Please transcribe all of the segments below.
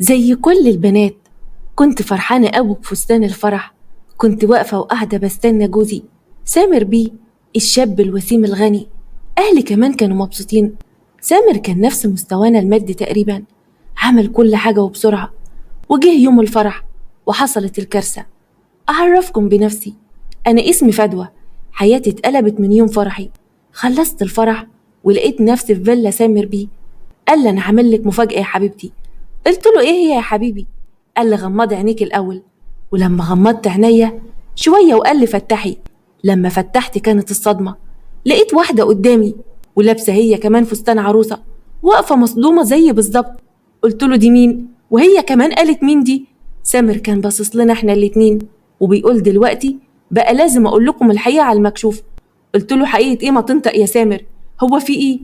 زي كل البنات كنت فرحانة أوي بفستان الفرح. كنت واقفة وقاعدة بستنى جوزي سامر بيه، الشاب الوسيم الغني. أهلي كمان كانوا مبسوطين. سامر كان نفس مستوانا المادي تقريبا، عمل كل حاجة وبسرعة. وجه يوم الفرح وحصلت الكارثة. أعرفكم بنفسي، أنا اسمي فدوى. حياتي اتقلبت من يوم فرحي. خلصت الفرح ولقيت نفسي في فيلا سامر بيه. قال لي أنا عامل لك مفاجأة يا حبيبتي. قلت له إيه هي يا حبيبي؟ قال لي غمضي عينيك الأول. ولما غمضت عينيا شوية وقال لي فتحي. لما فتحت كانت الصدمة، لقيت واحدة قدامي ولابسة هي كمان فستان عروسة، واقفة مصدومة زي بالظبط. قلت له دي مين؟ وهي كمان قالت مين دي؟ سامر كان باصص لنا احنا الاتنين وبيقول دلوقتي بقى لازم اقول لكم الحقيقة على المكشوف. قلت له حقيقة ايه؟ ما تنطق يا سامر، هو في ايه؟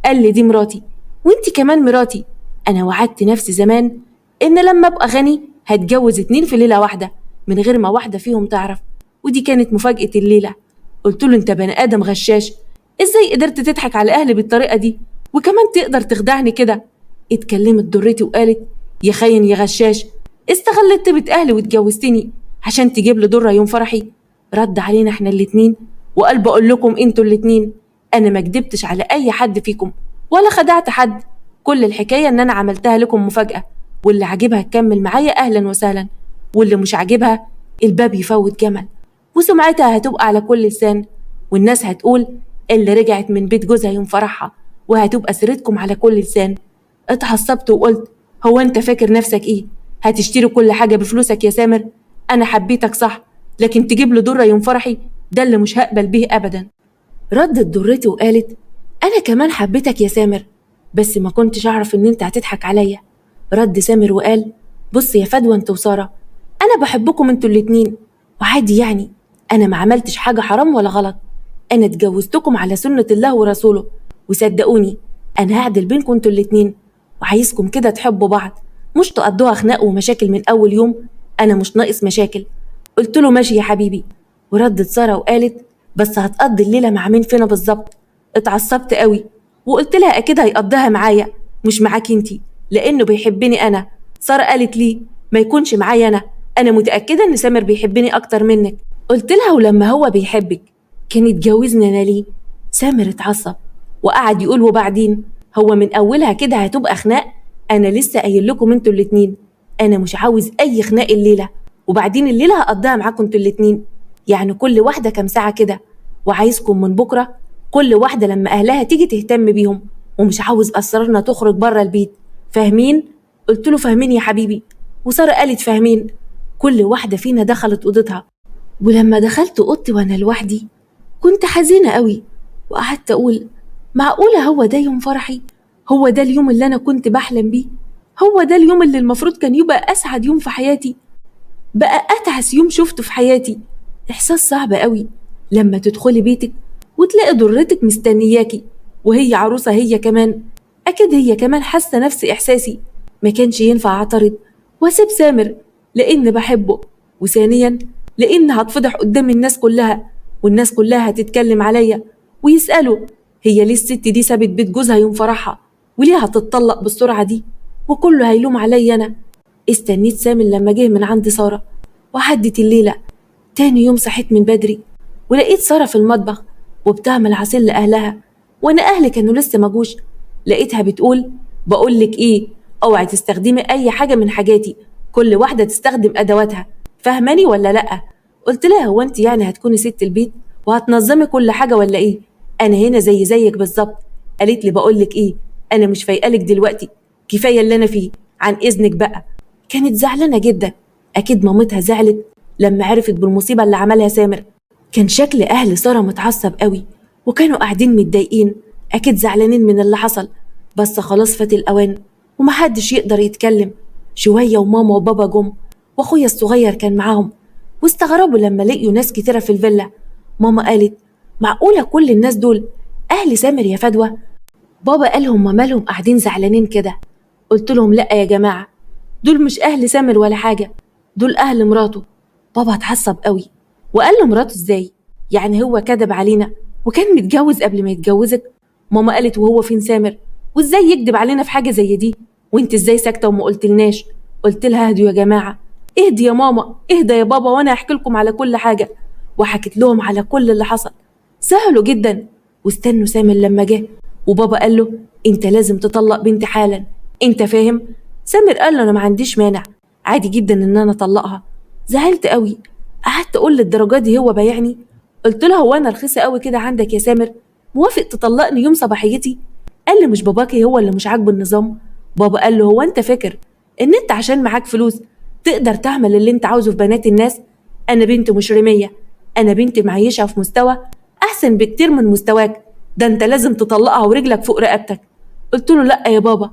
قال لي دي مراتي وانتي كمان مراتي. انا وعدت نفسي زمان ان لما ابقى غني هتجوز 2 في ليلة واحدة من غير ما واحدة فيهم تعرف، ودي كانت مفاجأة الليلة. قلت له انت بني ادم غشاش، ازاي قدرت تضحك على اهلي بالطريقة دي وكمان تقدر تخدعني كده؟ اتكلمت ضرتي وقالت يا خاين يا غشاش، استغلت بيت اهلي واتجوزتني عشان تجيب لي ضرة يوم فرحي. رد علينا احنا الاتنين وقال بقول لكم انتوا الاتنين انا ما كدبتش على اي حد فيكم ولا خدعت حد. كل الحكاية ان انا عملتها لكم مفاجأة، واللي عاجبها تكمل معايا اهلا وسهلا، واللي مش عاجبها الباب يفوت جمل، وسمعتها هتبقى على كل لسان، والناس هتقول اللي رجعت من بيت جوزها يوم فرحها، وهتبقى سيرتكم على كل لسان. اتعصبت وقلت هو انت فاكر نفسك ايه؟ هتشتري كل حاجة بفلوسك يا سامر؟ انا حبيتك صح، لكن تجيب له ضرة يوم فرحي ده اللي مش هقبل به ابدا. ردت ضرتي وقالت انا كمان حبيتك يا سامر، بس ما كنتش اعرف ان انت هتضحك عليا. رد سامر وقال بص يا فدوى انت وسارة، انا بحبكم انتوا الاتنين وعادي يعني، انا ما عملتش حاجة حرام ولا غلط. انا اتجوزتكم على سنة الله ورسوله، وصدقوني انا هعدل بينكم انتوا الاتنين، وعايزكم كده تحبوا بعض، مش تقضوها خناق ومشاكل من اول يوم. انا مش ناقص مشاكل. قلت له ماشي يا حبيبي. وردت سارة وقالت بس هتقضي الليلة مع مين فينا بالظبط؟ اتعصبت قوي وقلت لها اكيد هيقضيها معايا مش معاكي انتي، لانه بيحبني انا. سارة قالت لي ما يكونش معايا انا متأكدة ان سامر بيحبني اكتر منك. قلت لها ولما هو بيحبك كان يتجوزني انا ليه؟ سامر اتعصب وقعد يقول وبعدين هو من اولها كده هتبقى خناق؟ انا لسه قايل لكم انتوا الاتنين انا مش عاوز اي خناق الليله، وبعدين الليله هقضيها معاكم انتوا الاتنين، يعني كل واحده كام ساعه كده، وعايزكم من بكره كل واحده لما اهلها تيجي تهتم بيهم، ومش عاوز اسرارنا تخرج بره البيت، فاهمين؟ قلت له فاهمين يا حبيبي. وساره قالت فاهمين. كل واحده فينا دخلت اوضتها، ولما دخلت اوضتي وانا لوحدي كنت حزينه قوي، وقعدت اقول معقوله هو ده يوم فرحي؟ هو ده اليوم اللي انا كنت بحلم بيه؟ هو ده اليوم اللي المفروض كان يبقى اسعد يوم في حياتي؟ بقى اتعس يوم شفته في حياتي. احساس صعب قوي لما تدخلي بيتك وتلاقي ضرتك مستنياكي وهي عروسه هي كمان. اكيد هي كمان حاسه نفس احساسي. ما كانش ينفع اعترض واسيب سامر لان بحبه، وثانيا لان هتفضح قدام الناس كلها، والناس كلها هتتكلم عليا ويسالوا هي ليه الست دي سابت بيت جوزها يوم فرحها، وليه هتتطلق بالسرعه دي، وكله هيلوم عليا انا. استنيت سامر لما جه من عند ساره وعدت الليله. تاني يوم صحيت من بدري ولقيت ساره في المطبخ وبتعمل عصير لاهلها، وانا اهلي كانوا لسه ما جوش. لقيتها بتقول بقولك ايه، اوعي تستخدمي اي حاجه من حاجاتي، كل واحده تستخدم ادواتها، فاهماني ولا لا؟ قلت لها هو انت يعني هتكوني ست البيت وهتنظمي كل حاجه ولا ايه؟ انا هنا زي زيك بالظبط. قالت لي بقولك ايه، انا مش فايقالك دلوقتي، كفايه اللي انا فيه، عن اذنك بقى. كانت زعلانه جدا. اكيد مامتها زعلت لما عرفت بالمصيبه اللي عملها سامر. كان شكل اهل ساره متعصب قوي وكانوا قاعدين متضايقين، اكيد زعلانين من اللي حصل، بس خلاص فات الاوان ومحدش يقدر يتكلم. شويه وماما وبابا جم واخويا الصغير كان معاهم، واستغربوا لما لقيوا ناس كتيره في الفيلا. ماما قالت معقوله كل الناس دول اهل سامر يا فدوى؟ بابا قال هما مالهم قاعدين زعلانين كده؟ قلت لهم لا يا جماعه، دول مش اهل سامر ولا حاجه، دول اهل مراته. بابا اتعصب قوي وقال له مراته ازاي؟ يعني هو كذب علينا وكان متجوز قبل ما يتجوزك؟ ماما قالت وهو فين سامر؟ وازاي يكذب علينا في حاجه زي دي؟ وانت ازاي ساكته وما قلتلناش؟ قلت لها اهدوا يا جماعة، اهدي يا ماما، اهدى يا بابا، وانا هحكي لكم على كل حاجة. وحكت لهم على كل اللي حصل. سهلوا جدا واستنوا سامر لما جه، وبابا قال له انت لازم تطلق بنتي حالا، انت فاهم؟ سامر قال له انا ما عنديش مانع، عادي جدا ان انا اطلقها. زعلت قوي، قعدت اقول للدرجه دي هو بايعني؟ قلت له هو انا رخيصه قوي كده عندك يا سامر؟ موافق تطلقني يوم صباحيتي؟ قال لي مش باباكي هو اللي مش عاجبه النظام؟ بابا قال له هو انت فاكر ان انت عشان معاك فلوس تقدر تعمل اللي انت عاوزه في بنات الناس؟ انا بنت مش رميه، انا بنت معيشه في مستوى احسن بكتير من مستواك، ده انت لازم تطلقها ورجلك فوق رقبتك. قلت له لا يا بابا،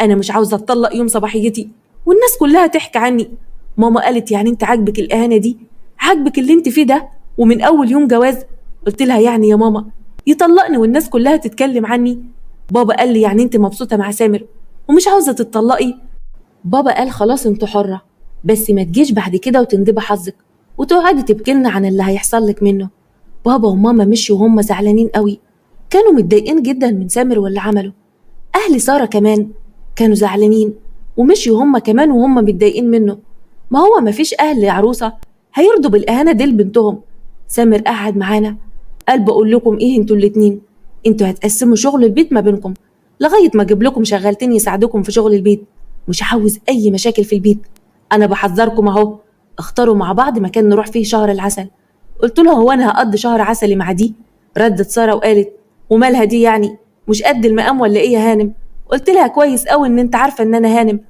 انا مش عاوزه اتطلق يوم صباحيتي والناس كلها تحكي عني. ماما قالت يعني انت عاجبك الاهانه دي؟ عاجبك اللي انت فيه ده ومن اول يوم جواز؟ قلت لها يعني يا ماما يطلقني والناس كلها تتكلم عني؟ بابا قال لي يعني انت مبسوطه مع سامر ومش عاوزه تتطلقي؟ بابا قال خلاص انت حره، بس ما تجيش بعد كده وتندبي حظك وتقعدي تبكيلنا عن اللي هيحصل لك منه. بابا وماما مشوا وهم زعلانين قوي، كانوا متضايقين جدا من سامر واللي عمله. أهل سارة كمان كانوا زعلانين ومشيوا هم كمان وهم متضايقين منه. ما هو مفيش أهل عروسة هيرضوا بالإهانة دي لبنتهم. سامر قعد معانا قال بقول لكم إيه انتوا الاتنين، انتوا هتقسموا شغل البيت ما بينكم لغاية ما أجيب لكم شغالتين يساعدوكم في شغل البيت. مش عاوز أي مشاكل في البيت، أنا بحذركم أهو، اختاروا مع بعض مكان نروح فيه شهر العسل. قلت له هو أنا هقضي شهر عسلي مع دي؟ ردت سارة وقالت ومالها دي يعني، مش قد المقام ولا ايه يا هانم؟ قلت لها كويس قوي ان انت عارفه ان انا هانم.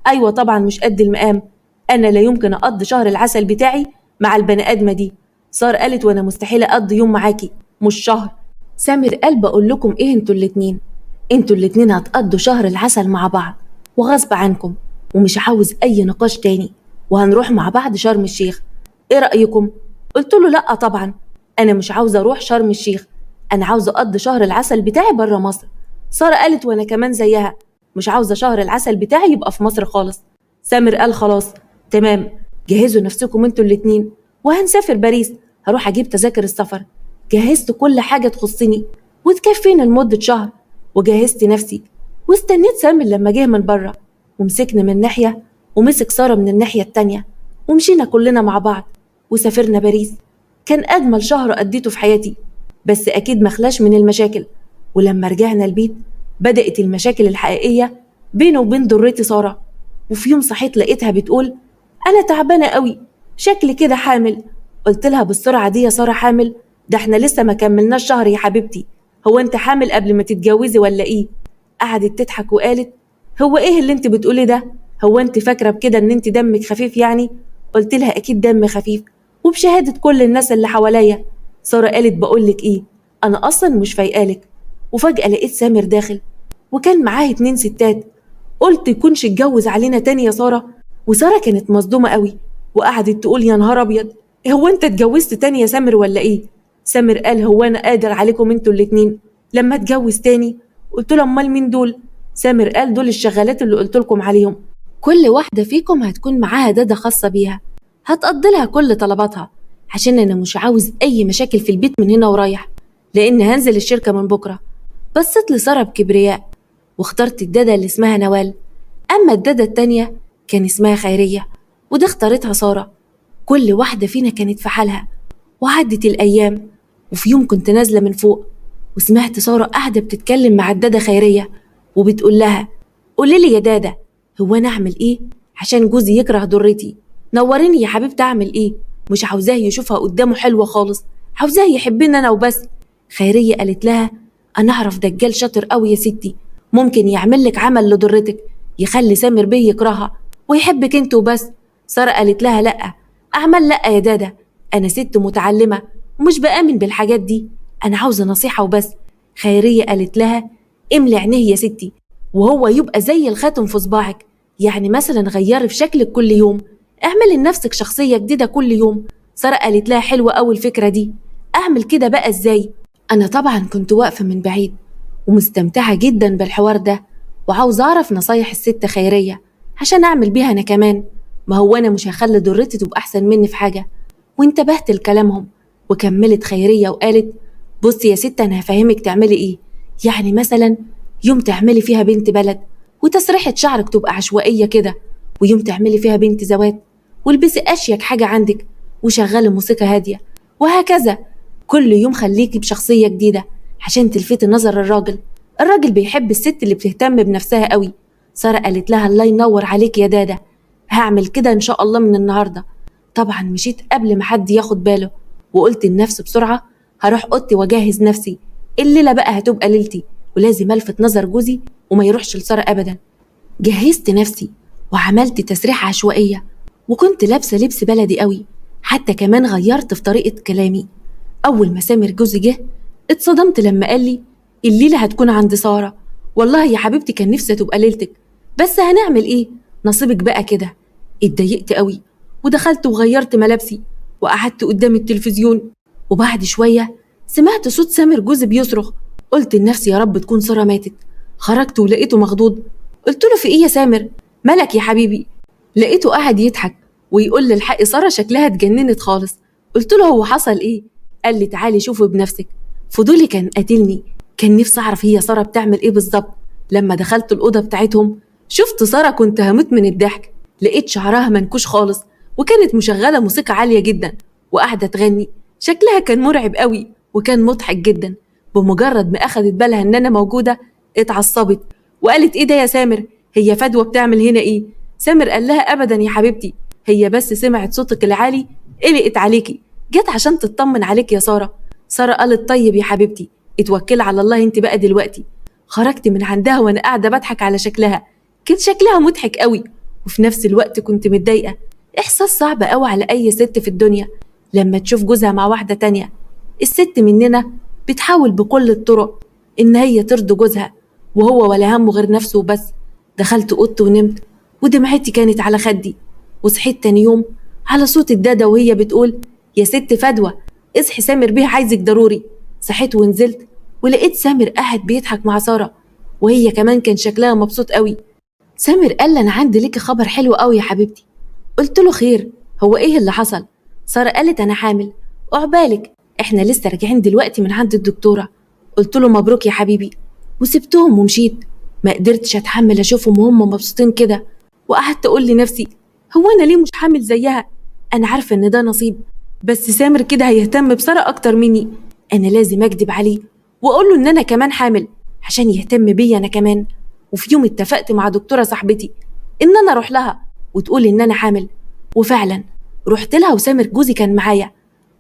ايوه طبعا مش قد المقام، انا لا يمكن اقضي شهر العسل بتاعي مع البني ادمه دي. ساره قالت وانا مستحيل اقضي يوم معاكي، مش شهر. سامر قال بقول لكم ايه انتوا الاتنين هتقضوا شهر العسل مع بعض وغصب عنكم، ومش عاوز اي نقاش تاني، وهنروح مع بعض شرم الشيخ، ايه رايكم؟ قلت له لا طبعا، انا مش عاوزه اروح شرم الشيخ، انا عاوزه اقضي شهر العسل بتاعي بره مصر. ساره قالت وانا كمان زيها، مش عاوزه شهر العسل بتاعي يبقى في مصر خالص. سامر قال خلاص تمام، جهزوا نفسكم انتوا الاتنين وهنسافر باريس، هروح اجيب تذاكر السفر. جهزت كل حاجه تخصني وتكفينا لمده شهر، وجهزت نفسي واستنيت سامر لما جه من بره، ومسكنا من ناحيه ومسك ساره من الناحيه التانيه، ومشينا كلنا مع بعض وسافرنا باريس. كان اجمل شهر قضيته في حياتي، بس أكيد مخلاش من المشاكل. ولما رجعنا البيت بدأت المشاكل الحقيقية بينه وبين ضرتي سارة. وفي يوم صحيت لقيتها بتقول أنا تعبانة قوي، شكلي كده حامل. قلت لها بالسرعة دي يا سارة حامل؟ ده احنا لسه ما كملناش شهر يا حبيبتي، هو انت حامل قبل ما تتجوزي ولا ايه؟ قعدت تضحك وقالت هو ايه اللي انت بتقولي ده؟ هو انت فاكرة بكده ان انت دمك خفيف يعني؟ قلت لها اكيد دم خفيف وبشهادة كل الناس اللي حواليا. سارة قالت بقولك ايه، انا اصلا مش فايقالك. وفجأة لقيت سامر داخل وكان معاه 2 ستات، قلت يكونش اتجوز علينا تاني يا سارة؟ وسارة كانت مصدومة قوي وقعدت تقول يا نهار ابيض، هو انت اتجوزت تاني يا سامر ولا ايه؟ سامر قال هو انا قادر عليكم انتوا الاتنين لما اتجوز تاني؟ قلت له امال مين دول؟ سامر قال دول الشغالات اللي قلت لكم عليهم، كل واحدة فيكم هتكون معاها دادة خاصة بيها هتقضي لها كل طلباتها، عشان انا مش عاوز اي مشاكل في البيت من هنا ورايح، لان هنزل الشركة من بكرة. بصيت لسارة بكبرياء واخترت الدادة اللي اسمها نوال، اما الدادة التانية كان اسمها خيرية وده اختارتها سارة. كل واحدة فينا كانت في حالها. وعدت الايام، وفي يوم كنت نازلة من فوق وسمعت سارة قاعدة بتتكلم مع الدادة خيرية وبتقول لها قولي لي يا دادة، هو انا اعمل ايه عشان جوزي يكره ضرتي؟ نوريني يا حبيبتي اعمل ايه؟ مش عاوزاه يشوفها قدامه حلوة خالص، عاوزاه يحبني انا وبس. خيرية قالت لها انا اعرف دجال شاطر قوي يا ستي، ممكن يعمل لك عمل لضرتك يخلي سامر بيه يكرهها ويحبك انت وبس. سارة قالت لها لا، اعمل لا يا دادة، انا ست متعلمة ومش بآمن بالحاجات دي، انا عاوزة نصيحة وبس. خيرية قالت لها املي عينيه يا ستي وهو يبقى زي الخاتم في صباعك، يعني مثلا غيري في شكلك كل يوم، اعملي لنفسك شخصية جديدة كل يوم. سارة قالت لها حلوة أوي الفكرة دي، أعمل كده بقى إزاي؟ أنا طبعا كنت واقفة من بعيد ومستمتعة جدا بالحوار ده، وعاوزة أعرف نصايح الست خيرية عشان أعمل بيها أنا كمان، ما هو أنا مش هخلي ضرتي تبقى أحسن مني في حاجة. وانتبهت لكلامهم وكملت خيرية وقالت بصي يا ست أنا هفهمك تعملي إيه، يعني مثلا يوم تعملي فيها بنت بلد وتسريحة شعرك تبقى عشوائية كده، ويوم تعملي فيها بنت زوات، والبسي أشيك حاجة عندك، وشغلي موسيقى هادية، وهكذا. كل يوم خليكي بشخصية جديدة عشان تلفتي نظر الراجل بيحب الست اللي بتهتم بنفسها قوي. سارة قالت لها الله ينور عليك يا دادا، هعمل كده إن شاء الله من النهاردة. طبعا مشيت قبل ما حد ياخد باله، وقلت لنفسي بسرعة هروح أوضتي وأجهز نفسي، الليلة بقى هتبقى ليلتي، ولازم ألفت نظر جوزي وما يروحش لسارة أبدا. جهزت نفسي وعملت تسريحة عشوائية، وكنت لابسة لبس بلدي قوي، حتى كمان غيرت في طريقة كلامي. أول ما سامر جوزي جه اتصدمت لما قال لي الليلة هتكون عند سارة. والله يا حبيبتي كان نفسي تبقى ليلتك، بس هنعمل ايه، نصيبك بقى كده. اتضايقت قوي ودخلت وغيرت ملابسي وقعدت قدام التلفزيون، وبعد شوية سمعت صوت سامر جوزي بيصرخ. قلت لنفسي يا رب تكون سارة ماتت. خرجت ولقيته مخضوض. قلت له في ايه يا سامر، مالك يا حبيبي؟ لقيته قاعد يضحك ويقول لي الحق سارة شكلها اتجننت خالص. قلت له هو حصل ايه؟ قال لي تعالي شوفي بنفسك. فضولي كان قاتلني، كان نفسي اعرف هي سارة بتعمل ايه بالظبط. لما دخلت الأوضة بتاعتهم شفت سارة كنت هموت من الضحك. لقيت شعرها منكوش خالص، وكانت مشغلة موسيقى عالية جدا وقاعدة تغني. شكلها كان مرعب قوي وكان مضحك جدا. بمجرد ما أخدت بالها إن أنا موجودة اتعصبت وقالت إيه ده يا سامر، هي فدوى بتعمل هنا إيه؟ سامر قال لها أبدا يا حبيبتي، هي بس سمعت صوتك العالي قلقت عليكي، جت عشان تطمن عليك يا سارة. سارة قالت طيب يا حبيبتي اتوكل على الله انت بقى دلوقتي. خرجت من عندها وانا قاعدة بضحك على شكلها، كان شكلها مضحك قوي، وفي نفس الوقت كنت متضايقة. إحساس صعب قوي على أي ست في الدنيا لما تشوف جوزها مع واحدة تانية. الست مننا بتحاول بكل الطرق إن هي ترضي جوزها، وهو ولا همه غير نفسه وبس. دخلت أوضتي ونمت ودمعتي كانت على خدي، وصحيت تاني يوم على صوت الدادة وهي بتقول يا ست فدوى اصحي سامر بيه عايزك ضروري. صحيت ونزلت ولقيت سامر قاعد بيضحك مع سارة، وهي كمان كان شكلها مبسوط قوي. سامر قال لي أنا عندي ليكي خبر حلو قوي يا حبيبتي. قلت له خير، هو إيه اللي حصل؟ سارة قالت أنا حامل. عقبالك، إحنا لسه راجعين دلوقتي من عند الدكتورة. قلت له مبروك يا حبيبي، وسبتهم ومشيت. ما قدرتش أتحمل أشوفهم وهم مبسوطين كده، وقعدت أقول لنفسي هو أنا ليه مش حامل زيها؟ أنا عارفة إن ده نصيب، بس سامر كده هيهتم بسارة أكتر مني. أنا لازم أكدب عليه وأقول له إن أنا كمان حامل عشان يهتم بيا أنا كمان. وفي يوم اتفقت مع دكتورة صاحبتي إن أنا أروح لها وتقول إن أنا حامل، وفعلا رحت لها وسامر جوزي كان معايا.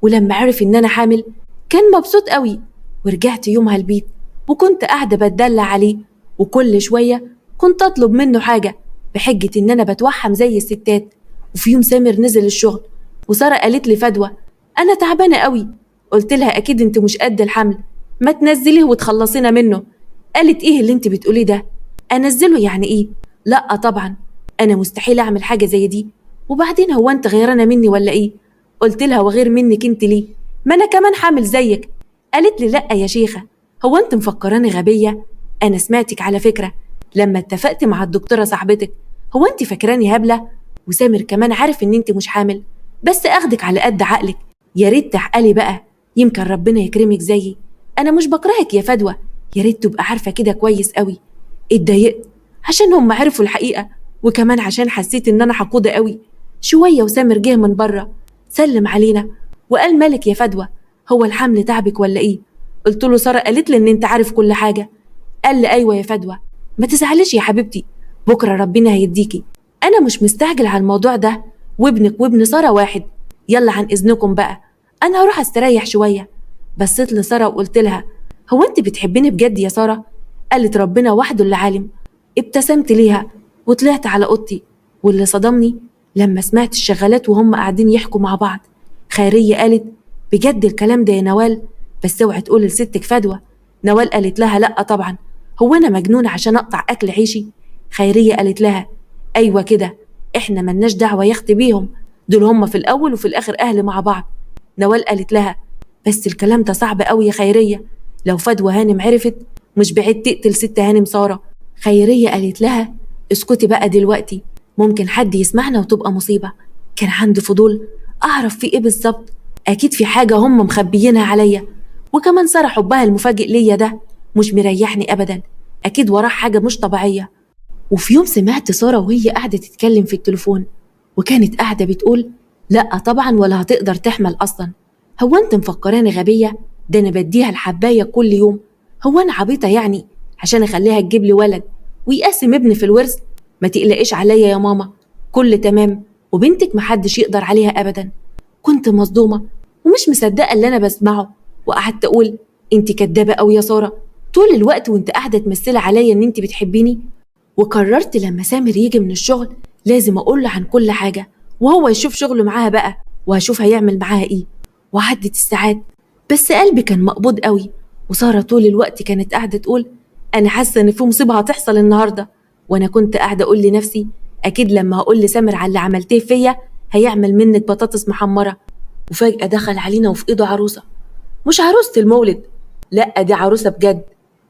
ولما عرف إن أنا حامل كان مبسوط قوي. ورجعت يومها البيت وكنت قاعدة بتدلع عليه، وكل شوية كنت أطلب منه حاجة بحجة إن أنا بتوحم زي الستات. وفي يوم سامر نزل الشغل وسارة قالت لي فدوى أنا تعبانة قوي. قلت لها أكيد أنت مش قد الحمل، ما تنزليه وتخلصينا منه. قالت إيه اللي أنت بتقوليه ده؟ أنزله يعني إيه؟ لأ طبعا، أنا مستحيل أعمل حاجة زي دي، وبعدين هو أنت غيرانة مني ولا إيه؟ قلت لها وغير منك أنت ليه؟ ما أنا كمان حامل زيك. قالت لي لأ يا شيخة، هو أنت مفكراني غبية؟ أنا سمعتك على فكرة لما اتفقت مع الدكتورة صاحبتك، هو أنت فاكراني هبلة؟ وسامر كمان عارف إن أنت مش حامل، بس أخدك على قد عقلك. يا ريت تحقلي بقى، يمكن ربنا يكرمك زيي. أنا مش بكرهك يا فدوى، يا ريت تبقى عارفة كده كويس قوي. اتضايقت عشان هم عرفوا الحقيقة، وكمان عشان حسيت إن أنا حقودة قوي. شوية وسامر جه من بره سلم علينا وقال مالك يا فدوى، هو الحمل تعبك ولا إيه؟ قلت له سارة قالت لي إن أنت عارف كل حاجة. قال لي أيوة يا فدوى، ما تزعليش يا حبيبتي، بكرة ربنا هيديكي. أنا مش مستعجل على الموضوع ده، وابنك وابن سارة واحد. يلا عن إذنكم بقى، أنا هروح أستريح شوية. بصيت لسارة وقلت لها هو أنت بتحبيني بجد يا سارة؟ قالت ربنا وحده اللي عالم. ابتسمت ليها وطلعت على أوضتي، واللي صدمني لما سمعت الشغالات وهم قاعدين يحكوا مع بعض. خيرية قالت بجد الكلام ده يا نوال؟ بس اوعي تقول لستك فدوى. نوال قالت لها لأ طبعا، هو أنا مجنونة عشان أقطع أكل عيشي؟ خيرية قالت لها أيوة كده، إحنا ملناش دعوة يا أختي بيهم، دول هم في الأول وفي الآخر أهل مع بعض. نوال قالت لها بس الكلام ده صعب قوي يا خيرية، لو فدوى هانم عرفت مش بعيد تقتل ست هانم سارة. خيرية قالت لها اسكتي بقى دلوقتي، ممكن حد يسمعنا وتبقى مصيبة. كان عندي فضول أعرف في إيه بالظبط، أكيد في حاجة هم مخبيينها عليا. وكمان سارة حبها المفاجئ ليا ده مش مريحني أبدا، أكيد وراه حاجة مش طبيعية. وفي يوم سمعت سارة وهي قاعدة تتكلم في التليفون، وكانت قاعدة بتقول: لأ طبعا ولا هتقدر تحمل أصلا، هو أنت مفكراني غبية؟ ده أنا بديها الحباية كل يوم، هو أنا عبيطة يعني عشان أخليها تجيب لي ولد ويقسم ابني في الورث؟ ما تقلقيش عليا يا ماما، كل تمام، وبنتك محدش يقدر عليها أبدا. كنت مصدومة ومش مصدقة اللي أنا بسمعه، وقعدت أقول: أنت كدابة أوي يا سارة، طول الوقت وأنت قاعدة تمثلي عليا إن أنت بتحبيني. وقررت لما سامر يجي من الشغل لازم أقوله عن كل حاجة، وهو يشوف شغله معاها بقى وهشوف هيعمل معاها إيه. وعدت الساعات بس قلبي كان مقبوض قوي، وسارة طول الوقت كانت قاعدة تقول: أنا حاسة إن في مصيبة هتحصل النهاردة. وأنا كنت قاعدة أقول لنفسي: أكيد لما هقول لسامر على اللي عملتيه فيا هيعمل منك بطاطس محمرة. وفجأة دخل علينا وفي إيده عروسة، مش عروسة المولد، لأ دي عروسة بجد.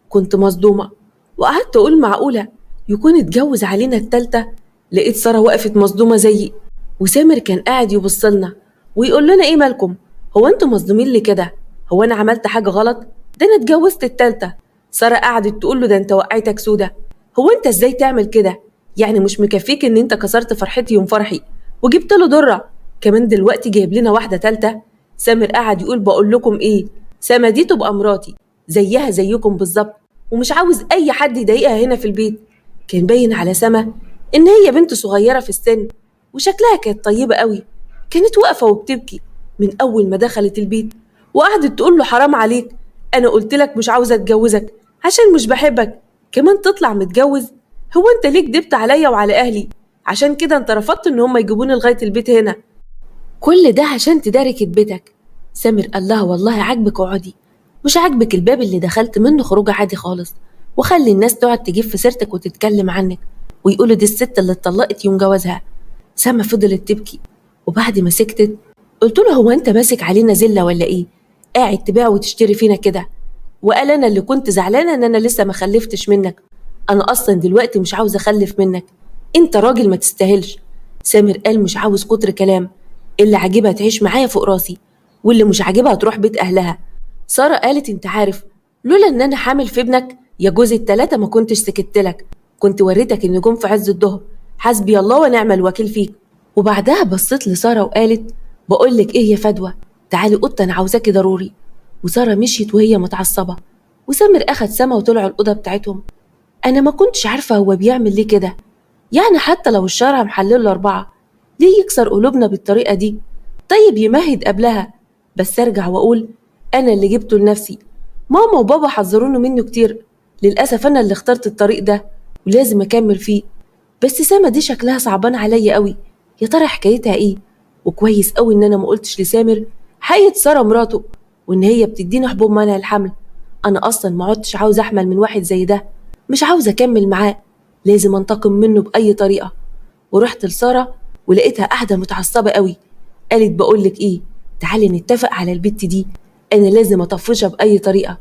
كنت مصدومة وقعدت أقول: معقولة يكون اتجوز علينا التالتة؟ لقيت سارة وقفت مصدومة زيي، وسامر كان قاعد يبصلنا ويقول لنا: إيه مالكم؟ هو أنتوا مصدومين ليه كده؟ هو أنا عملت حاجة غلط؟ ده أنا اتجوزت التالتة. سارة قعدت تقول له: ده أنت وقعتك سودة، هو أنت إزاي تعمل كده؟ يعني مش مكفيك إن أنت كسرت فرحتي يوم فرحي وجبت له درة، كمان دلوقتي جايب لنا واحدة تالتة؟ سامر قعد يقول: بقول لكم إيه، سما دي تبقى مراتي زيها زيكم بالظبط، ومش عاوز أي حد يضايقها هنا في البيت. كان باين على سما إن هي بنت صغيرة في السن، وشكلها كانت طيبة قوي. كانت واقفة وبتبكي من أول ما دخلت البيت، وقعدت تقول له: حرام عليك، أنا قلت لك مش عاوزة أتجوزك عشان مش بحبك، كمان تطلع متجوز؟ هو أنت ليه كدبت عليا وعلى أهلي؟ عشان كده أنت رفضت إن هم يجيبوني لغاية البيت هنا، كل ده عشان تداري كدبتك. سامر قال لها: والله عاجبك اقعدي، مش عاجبك الباب اللي دخلت منه خروجه عادي خالص، وخلي الناس تقعد تجيب في سيرتك وتتكلم عنك ويقولوا دي الست اللي اتطلقت يوم جوازها. سما فضلت تبكي، وبعد ما سكتت قلت له: هو انت ماسك علينا زله ولا ايه؟ قاعد تبيع وتشتري فينا كده؟ وقال: انا اللي كنت زعلانه ان انا لسه ما خلفتش منك، انا اصلا دلوقتي مش عاوز اخلف منك، انت راجل ما تستاهلش. سامر قال: مش عاوز كتر كلام، اللي عاجبها تعيش معايا فوق راسي، واللي مش عاجبها تروح بيت اهلها. ساره قالت: انت عارف لولا ان انا حامل في ابنك يا جوز التلاته ما كنتش سكت لك، كنت وريتك النجوم في عز الظهر، حسبي الله ونعم الوكيل فيك. وبعدها بصيت لساره وقالت: بقول لك ايه يا فدوى، تعالي اوضتي انا عاوزاكي ضروري. وساره مشيت وهي متعصبه، وسامر اخد سما وطلعوا الاوضه بتاعتهم. انا ما كنتش عارفه هو بيعمل ليه كده، يعني حتى لو الشارع محلل له 4 ليه يكسر قلوبنا بالطريقه دي؟ طيب يمهد قبلها. بس ارجع واقول: انا اللي جبته لنفسي، ماما وبابا حذروني منه كتير، للاسف انا اللي اخترت الطريق ده ولازم اكمل فيه. بس سما دي شكلها صعبان عليا قوي، يا ترى حكايتها ايه؟ وكويس قوي ان انا ما قلتش لسامر حقيقة ساره مراته، وان هي بتديني حبوب منع الحمل. انا اصلا ما عدتش عاوز احمل من واحد زي ده، مش عاوز اكمل معاه، لازم انتقم منه باي طريقه. ورحت لساره ولقيتها قاعده متعصبه قوي. قالت: بقولك ايه، تعالي نتفق على البت دي، انا لازم اطفشها باي طريقه.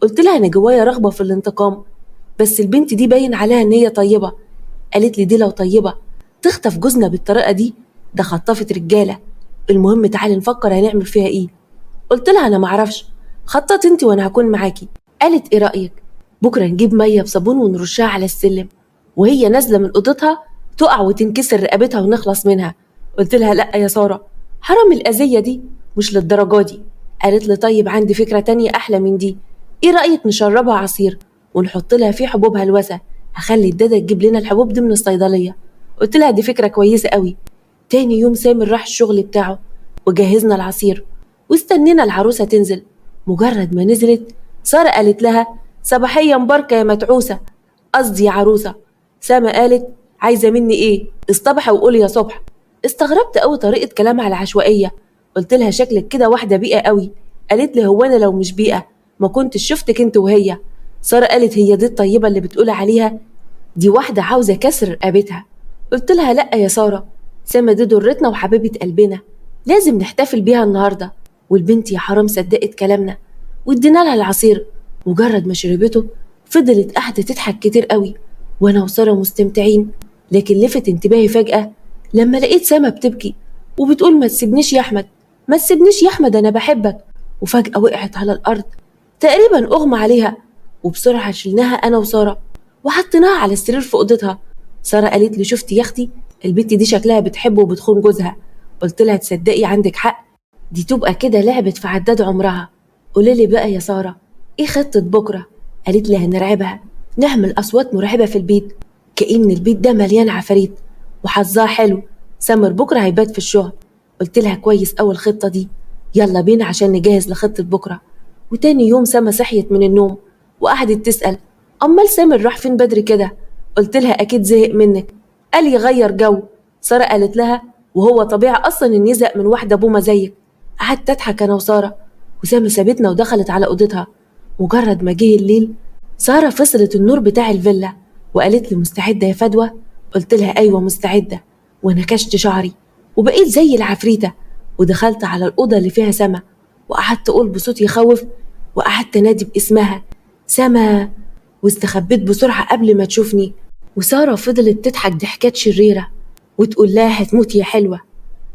قلت لها: انا جوايا رغبه في الانتقام، بس البنت دي باين عليها ان هي طيبه. قالت لي: دي لو طيبه تخطف جوزنا بالطريقه دي؟ ده خطفت رجاله، المهم تعالي نفكر هنعمل فيها ايه. قلت لها: انا معرفش، خطط انت وانا هكون معاكي. قالت: ايه رايك بكره نجيب ميه بصابون ونرشها على السلم، وهي نازله من اوضتها تقع وتنكسر رقبتها ونخلص منها. قلت لها: لا يا ساره، حرام الاذيه دي، مش للدرجه دي. قالت لي: طيب عندي فكره تانية احلى من دي، ايه رايك نشربها عصير ونحط لها فيه حبوب هلوسه، هخلي الداده تجيب لنا الحبوب دي من الصيدليه. قلت لها: دي فكره كويسه قوي. تاني يوم سامر راح الشغل بتاعه وجهزنا العصير، واستنينا العروسه تنزل. مجرد ما نزلت ساره قالت لها: صباحيه مباركه يا متعوسه، قصدي يا عروسه. سما قالت: عايزه مني ايه؟ اصطبحي وقولي يا صبح. استغربت قوي طريقه كلامها العشوائيه، قلت لها: شكلك كده واحده بيئه قوي. قالت لي: هو انا لو مش بيئه ما كنتش شفتك انت وهي. ساره قالت: هي دي الطيبه اللي بتقولي عليها؟ دي واحده عاوزه كسر رقبتها. قلت لها: لا يا ساره، سما دي ضرتنا وحبيبه قلبنا، لازم نحتفل بيها النهارده. وادينا لها العصير، مجرد ما شربته فضلت قاعده تضحك كتير قوي، وانا وساره مستمتعين، لكن لفت انتباهي فجاه لما لقيت سما بتبكي وبتقول: ما تسيبنيش يا احمد، ما تسيبنيش يا احمد، انا بحبك. والبنت يا حرام صدقت كلامنا. وادينا لها العصير، مجرد ما شربته فضلت قاعده تضحك كتير قوي، وانا وساره مستمتعين، لكن لفت انتباهي فجاه لما لقيت سما بتبكي وبتقول: ما تسيبنيش يا احمد، ما تسيبنيش يا احمد، انا بحبك. وفجاه وقعت على الارض تقريبا اغمى عليها، وبسرعه شلناها انا وساره وحطيناها على السرير في اوضتها. ساره قالت لي شفتي يا اختي البت دي شكلها بتحبه وبتخون جوزها. قلت لها تصدقي عندك حق، دي تبقى كده لعبت في عداد عمرها. قولي لي بقى يا ساره ايه خطه بكره؟ قالت لي هنرعبها، نعمل اصوات مرعبه في البيت كأن البيت ده مليان عفاريت. وحظها حلو سامر بكره هيبات في الشغل. قلت لها كويس أوي الخطه دي، يلا بينا عشان نجهز لخطه بكره. وتاني يوم سما صحيت من النوم وقعدت تسأل امال سامر راح فين بدري كده؟ قلت لها اكيد زهق منك، قال يغير جو. ساره قالت لها وهو طبيعي اصلا ان يزهق من واحده بومه زيك. قعدت اضحك انا وساره، وسامة سابتنا ودخلت على اوضتها. مجرد ما جه الليل ساره فصلت النور بتاع الفيلا وقالت لي مستعده يا فدوى؟ قلت لها ايوه مستعده، ونكشت شعري وبقيت زي العفريته، ودخلت على الاوضه اللي فيها سما وقعدت اقول بصوت يخوف، وقعدت انادي باسمها سما، واستخبيت بسرعه قبل ما تشوفني. وساره فضلت تضحك ضحكات شريره وتقول لها هتموتي يا حلوه.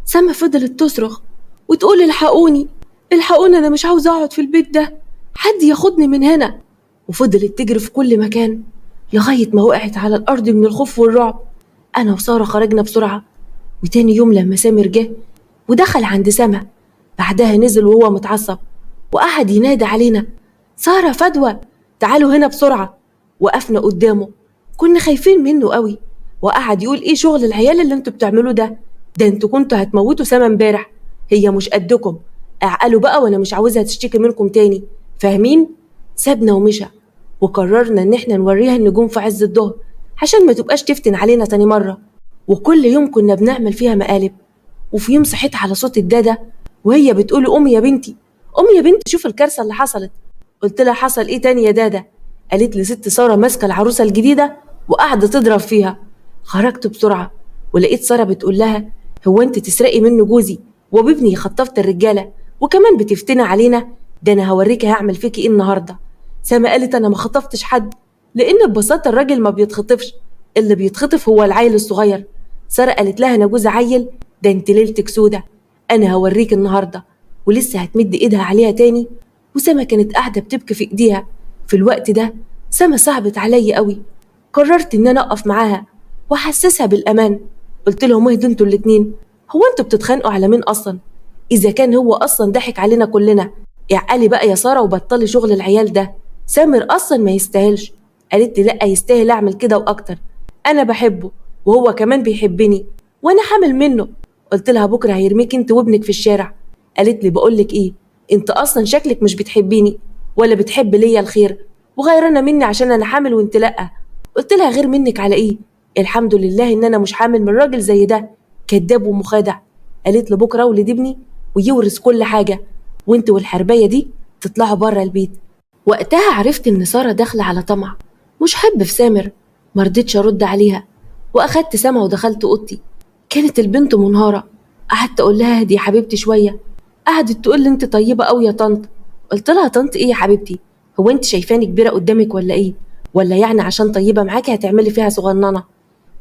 سما فضلت تصرخ وتقول الحقوني الحقوني، انا مش عاوزه اقعد في البيت ده، حد ياخدني من هنا. وفضلت تجري في كل مكان لغايه ما وقعت على الارض من الخوف والرعب. انا وساره خرجنا بسرعه، وتاني يوم لما سامر جه ودخل عند سما بعدها نزل وهو متعصب وقعد ينادي علينا ساره فدوى تعالوا هنا بسرعه. وقفنا قدامه كنا خايفين منه قوي، وقعد يقول ايه شغل العيال اللي انتوا بتعملوه ده؟ ده انتوا كنتوا هتموتوا سما امبارح، هي مش قدكم، اعقلوا بقى وانا مش عاوزها تشتكي منكم تاني، فاهمين؟ سابنا ومشى، وقررنا ان احنا نوريها النجوم في عز الظهر عشان ما تبقاش تفتن علينا تاني مره. وكل يوم كنا بنعمل فيها مقالب. وفي يوم صحيت على صوت الداده وهي بتقول قومي يا بنتي قومي يا بنتي شوف الكارثه اللي حصلت. قلت لها حصل ايه تاني يا داده؟ قالت لي ست ساره ماسكه العروسه الجديده وقاعده تضرب فيها. خرجت بسرعه ولقيت ساره بتقول لها هو انت تسرقي منه جوزي وبابني خطفت الرجاله وكمان بتفتني علينا؟ ده انا هوريكي هعمل فيكي ايه النهارده. سما قالت انا ما خطفتش حد، لان ببساطه الراجل ما بيتخطفش، اللي بيتخطف هو العيل الصغير. ساره قالت لها انا جوز عيل؟ ده انت ليلتك سودا، انا هوريك النهارده. ولسه هتمد ايدها عليها تاني وسما كانت قاعده بتبكي في ايديها. في الوقت ده سما صعبت عليا قوي، قررت ان انا اقف معاها واحسسها بالامان. قلت لهم اهدوا انتوا الاتنين، هو انتوا بتتخانقوا على مين اصلا؟ اذا كان هو اصلا ضحك علينا كلنا، اعقلي بقى يا ساره وبطلي شغل العيال ده، سامر اصلا ما يستاهلش. قالت لي لا يستاهل اعمل كده واكتر، انا بحبه وهو كمان بيحبني وانا حامل منه. قلت لها بكره هيرميك انت وابنك في الشارع. قالت لي بقول لك ايه، انت اصلا شكلك مش بتحبيني ولا بتحب ليا الخير وغيرانه مني عشان انا حامل وانت لا. قلت لها غير منك على ايه؟ الحمد لله ان انا مش حامل من راجل زي ده كذاب ومخادع. قالت لي بكره ولد ابني ويورث كل حاجه، وانت والحربايه دي تطلعوا بره البيت. وقتها عرفت ان ساره داخله على طمع، مش حب في سامر. مرضتش ارد عليها واخدت سما ودخلت اوضتي. كانت البنت منهاره، قعدت اقول لها دي يا حبيبتي شويه، قعدت تقول لي انت طيبه قوي يا طنط. قلت لها طنط ايه يا حبيبتي؟ هو انت شايفاني كبيره قدامك ولا ايه؟ ولا يعني عشان طيبه معاكي هتعملي فيها صغننه؟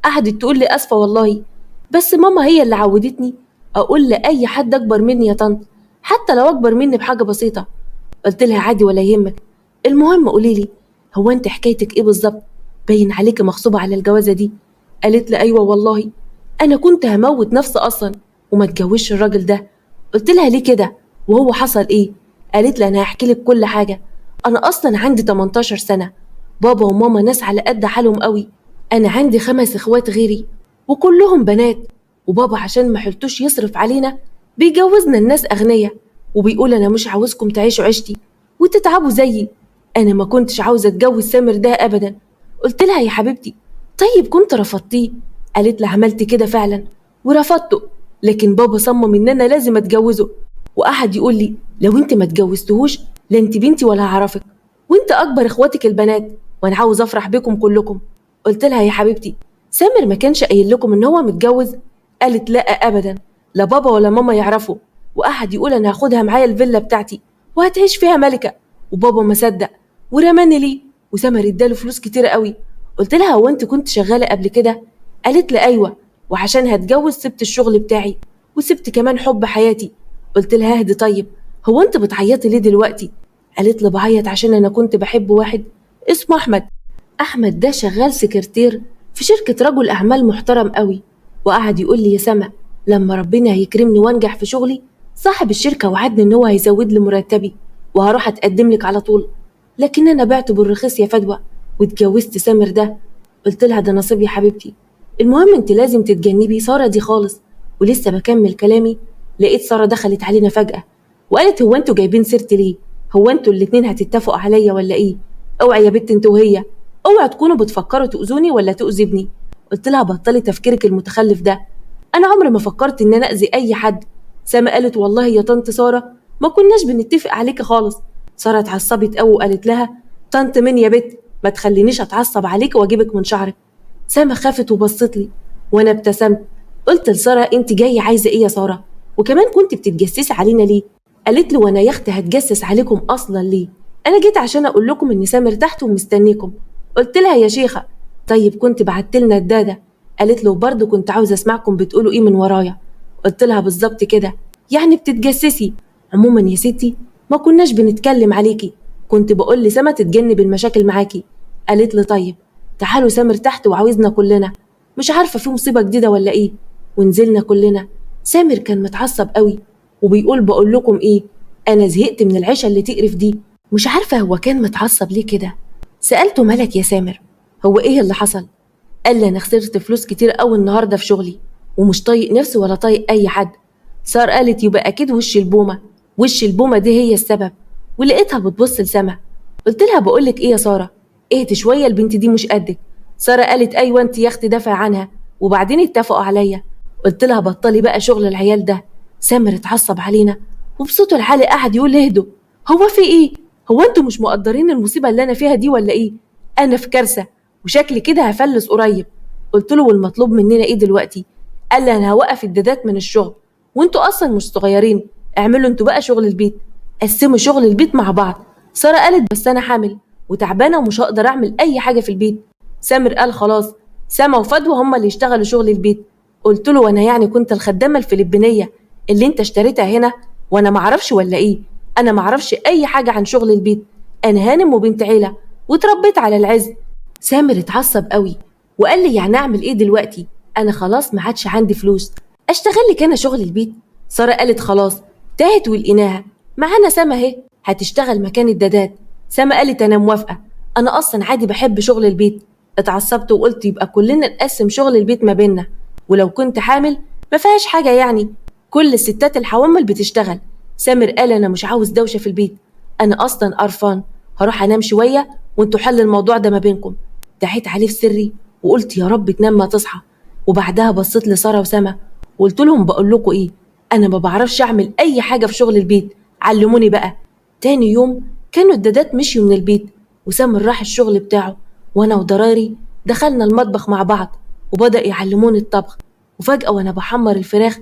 قعدت تقول لي اسفه والله، بس ماما هي اللي عودتني اقول لاي حد اكبر مني يا طنط، حتى لو اكبر مني بحاجه بسيطه. قلت لها عادي ولا يهمك، المهم قولي لي هو انت حكايتك ايه بالظبط؟ باين عليكي مغصوبه على الجوازه دي. قالت لي ايوه والله، انا كنت هموت نفسي اصلا وما اتجوزش الراجل ده. قلت لها ليه كده وهو حصل ايه؟ قالت لي انا هحكي لك كل حاجه، انا اصلا عندي 18 سنه، بابا وماما ناس على قد حالهم قوي، انا عندي 5 اخوات غيري وكلهم بنات، وبابا عشان ما حلتوش يصرف علينا بيجوزنا الناس اغنياء، وبيقول انا مش عاوزكم تعيشوا عيشتي وتتعبوا زيي. انا ما كنتش عاوزه اتجوز سامر ده ابدا. قلت لها يا حبيبتي طيب كنت رفضتيه؟ قالت لي عملت كده فعلا ورفضته، لكن بابا صمم ان انا لازم اتجوزه، وقعد يقول لي لو انت ما اتجوزتهوش لا انت بنتي ولا هعرفك، وانت اكبر اخواتك البنات وانا عاوز افرح بكم كلكم. قلت لها يا حبيبتي سامر ما كانش قايل لكم ان هو متجوز؟ قالت لا ابدا، لا بابا ولا ماما يعرفوا، وقعد يقول انا هاخدها معايا الفيلا بتاعتي وهتعيش فيها ملكه، وبابا ما صدق ورماني ليه، وسامر اداله فلوس كتير قوي. قلت لها هو انت كنت شغاله قبل كده؟ قالت لي ايوه، وعشان هتجوز سبت الشغل بتاعي وسبت كمان حب حياتي. قلت لها اهدي طيب، هو انت بتعيطي ليه دلوقتي؟ قالت لي بعيط عشان انا كنت بحب واحد اسمه احمد. احمد ده شغال سكرتير في شركة رجل أعمال محترم قوي. وقعد يقول لي يا سما لما ربنا هيكرمني وانجح في شغلي صاحب الشركة وعدني إن هو هيزود لي مرتبي وهروح أتقدم لك على طول. لكن أنا بعته بالرخيص يا فدوى واتجوزت سامر ده. قلت لها ده نصيب يا حبيبتي، المهم انت لازم تتجنبي سارة دي خالص. ولسه بكمل كلامي لقيت سارة دخلت علينا فجأة وقالت هو انتوا جايبين سيرتي ليه؟ هو انتوا الاتنين هتتفقوا عليا ولا ايه؟ اوعي يا بت انت وهي، اوعي تكونوا بتفكروا تؤذوني ولا تؤذي ابني. قلت لها بطلي تفكيرك المتخلف ده، انا عمري ما فكرت ان انا اذي اي حد. سما قالت والله يا طنط سارة ما كناش بنتفق عليكي خالص. سارة اتعصبت قوي وقالت لها طنط مين يا بت، ما تخلينيش اتعصب عليكي واجيبك من شعرك. سما خافت وبصت لي وانا ابتسمت. قلت لسارة انت جايه عايزه ايه يا سارة؟ وكمان كنت بتتجسسي علينا ليه؟ قالت لي وانا يا اختي هتجسس عليكم اصلا ليه؟ انا جيت عشان اقول لكم ان سامر تحت ومستنيكم. قلت لها يا شيخه طيب كنت بعت لنا الداده. قالت له برضه كنت عاوزه اسمعكم بتقولوا ايه من ورايا. قلت لها بالظبط كده، يعني بتتجسسي. عموما يا ستي ما كناش بنتكلم عليكي، كنت بقول لسما تتجنب المشاكل معاكي. قالت لي طيب تعالوا سامر تحت وعاوزنا كلنا، مش عارفه في مصيبه جديده ولا ايه. ونزلنا كلنا. سامر كان متعصب قوي وبيقول بقول لكم ايه، انا زهقت من العيشه اللي تقرف دي. مش عارفه هو كان متعصب ليه كده. سالته مالك يا سامر، هو ايه اللي حصل؟ قال لي انا خسرت فلوس كتير قوي النهارده في شغلي ومش طايق نفسي ولا طايق اي حد. سار قالت يبقى اكيد وش البومه، وش البومه دي هي السبب. ولقيتها بتبص لسما. قلت لها بقولك ايه يا ساره، اهدي شويه البنت دي مش قدك. ساره قالت ايوه انت يا اختي دافع عنها وبعدين اتفقوا عليا. قلت لها بطلي بقى شغل العيال ده. سامر اتعصب علينا وبصوته العالي قعد يقول اهدوا، هو في ايه؟ هو انتوا مش مقدرين المصيبه اللي انا فيها دي ولا ايه؟ انا في كارثه وشكلي كده هفلس قريب. قلت له والمطلوب مننا ايه دلوقتي؟ قال لي انا هوقف الدادات من الشغل وانتوا اصلا مش صغيرين، اعملوا انتوا بقى شغل البيت، قسموا شغل البيت مع بعض. ساره قالت بس انا حامل وتعبانه ومش هقدر اعمل اي حاجه في البيت. سامر قال خلاص سما وفدوى هما اللي يشتغلوا شغل البيت. قلت له وانا يعني كنت الخدامه الفلبينيه اللي انت اشتريتها هنا وانا معرفش ولا ايه؟ انا معرفش اي حاجه عن شغل البيت، انا هانم وبنت عيله واتربيت على العز. سامر اتعصب قوي وقال لي يعني اعمل ايه دلوقتي؟ انا خلاص ما عادش عندي فلوس، اشتغل لك انا شغل البيت؟ ساره قالت خلاص تاهت ولقيناها، معانا سما اهي هتشتغل مكان الدادات. سما قالت انا موافقه، انا اصلا عادي بحب شغل البيت. اتعصبت وقلت يبقى كلنا نقسم شغل البيت ما بيننا، ولو كنت حامل ما فيهاش حاجه يعني، كل الستات الحوامل بتشتغل. سامر قال انا مش عاوز دوشه في البيت، انا اصلا قرفان، هروح انام شويه وانتوا حل الموضوع ده ما بينكم. دعيت عليه في سري وقلت يا رب تنام ما تصحى. وبعدها بصيت لساره وسما وقلت لهم بقول لكم ايه، انا ما بعرفش اعمل اي حاجه في شغل البيت، علموني بقى. تاني يوم كانوا الدادات مشيوا من البيت وسامر راح الشغل بتاعه وانا وضراري دخلنا المطبخ مع بعض وبدأ يعلموني الطبخ. وفجأة وانا بحمر الفراخ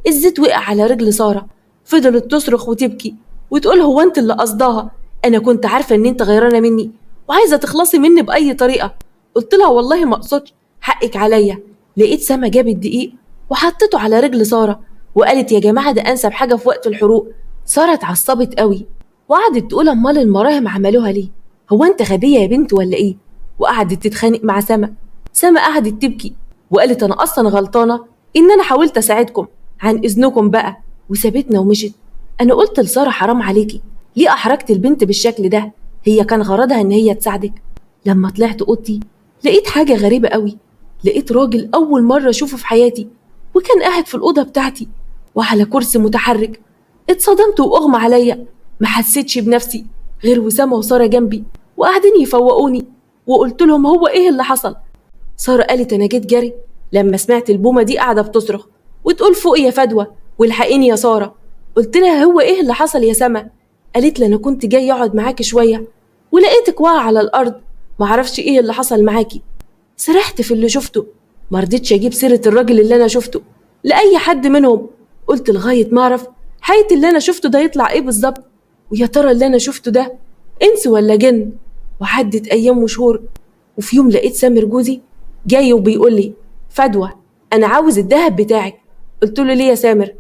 الزيت وقع على رجل سارة، فضلت تصرخ وتبكي وتقول هو انت اللي قصداها، انا كنت عارفة ان انت غيرانة مني وعايزة تخلصي مني بأي طريقة. قلت لها والله ما اقصدش، حقك عليا. لقيت سما جابت دقيق وحطته على رجل سارة وقالت يا جماعة ده انسب حاجة في وقت الحروق. سارة اتعصبت قوي وقعدت تقول امال المراهم عملوها ليه، هو انت غبية يا بنت ولا ايه؟ وقعدت تتخانق مع سما. سما قعدت تبكي وقالت انا اصلا غلطانة ان انا حاولت اساعدكم، عن اذنكم بقى، وسابتنا ومشت. انا قلت لسارة حرام عليكي، ليه احرجت البنت بالشكل ده؟ هي كان غرضها ان هي تساعدك. لما طلعت اوضتي لقيت حاجة غريبة قوي، لقيت راجل اول مرة اشوفه في حياتي وكان قاعد في الأوضة بتاعتي وعلى كرسي متحرك. اتصدمت واغمى عليا، ما حسيتش بنفسي غير وسام وسارة جنبي وقاعدين يفوقوني. وقلت لهم هو ايه اللي حصل؟ سارة قالت انا جيت جري لما سمعت البومة دي قاعدة بتصرخ وتقول فوق يا فدوى والحقيني يا سارة. قلت لها هو ايه اللي حصل يا سما؟ قالت لي انا كنت جاي اقعد معاكي شوية ولقيتك واقعة على الارض، معرفش ايه اللي حصل معاكي. سرحت في اللي شفته، مرضتش اجيب سيرة الراجل اللي انا شفته لأي حد منهم، قلت لغاية ما اعرف حقيقة اللي انا شفته ده يطلع ايه بالظبط، ويا ترى اللي انا شفته ده انس ولا جن. وعدت ايام وشهور وفي يوم لقيت سامر جوزي جاي وبيقول لي فدوى انا عاوز الذهب بتاعك. قلت له ليه يا سامر؟